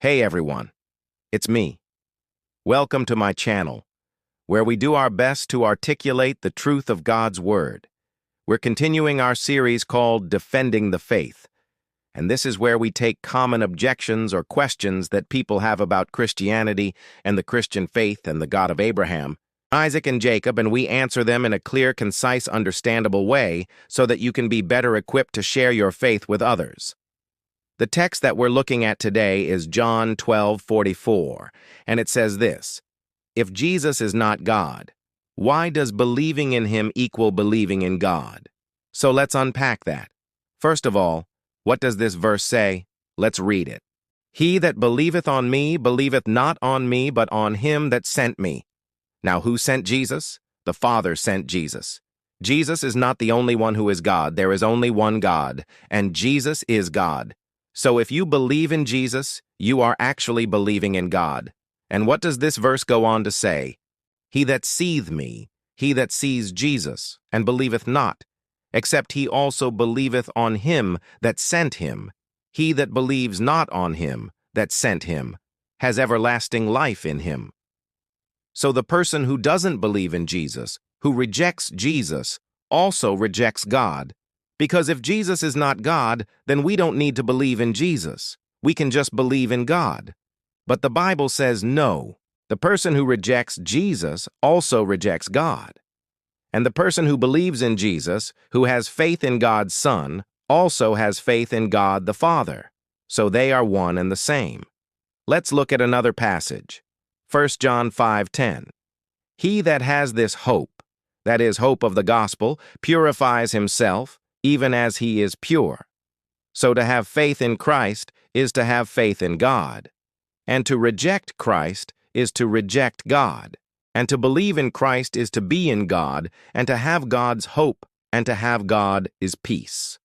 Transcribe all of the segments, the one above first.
Hey everyone, it's me. Welcome to my channel, where we do our best to articulate the truth of God's Word. We're continuing our series called Defending the Faith, and this is where we take common objections or questions that people have about Christianity and the Christian faith and the God of Abraham, Isaac, and Jacob, and we answer them in a clear, concise, understandable way so that you can be better equipped to share your faith with others. The text that we're looking at today is John 12:44, and it says this: If Jesus is not God, why does believing in him equal believing in God? So let's unpack that. First of all, what does this verse say? Let's read it. He that believeth on me believeth not on me, but on him that sent me. Now who sent Jesus? The Father sent Jesus. Jesus is not the only one who is God. There is only one God, and Jesus is God. So if you believe in Jesus, you are actually believing in God. And what does this verse go on to say? He that seeth me, he that sees Jesus, and believeth not, except he also believeth on him that sent him. He that believes not on him that sent him has everlasting life in him. So the person who doesn't believe in Jesus, who rejects Jesus, also rejects God. Because if Jesus is not God, then we don't need to believe in Jesus. We can just believe in God. But the Bible says no. The person who rejects Jesus also rejects God. And the person who believes in Jesus, who has faith in God's Son, also has faith in God the Father. So they are one and the same. Let's look at another passage. 1 John 5:10. He that has this hope, that is, hope of the gospel, purifies himself, even as he is pure. So to have faith in Christ is to have faith in God. And to reject Christ is to reject God. And to believe in Christ is to be in God, and to have God's hope, and to have God is peace.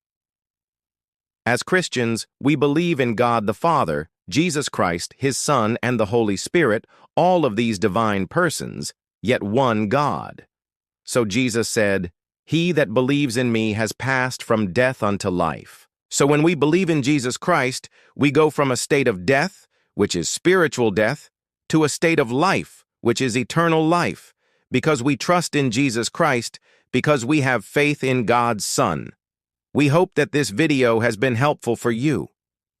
As Christians, we believe in God the Father, Jesus Christ, his Son, and the Holy Spirit, all of these divine persons, yet one God. So Jesus said, He that believes in me has passed from death unto life. So when we believe in Jesus Christ, we go from a state of death, which is spiritual death, to a state of life, which is eternal life, because we trust in Jesus Christ, because we have faith in God's Son. We hope that this video has been helpful for you.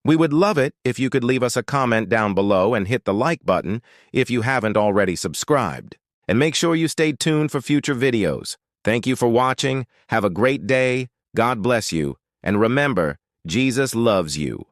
We would love it if you could leave us a comment down below and hit the like button if you haven't already subscribed. And make sure you stay tuned for future videos. Thank you for watching. Have a great day. God bless you. And remember, Jesus loves you.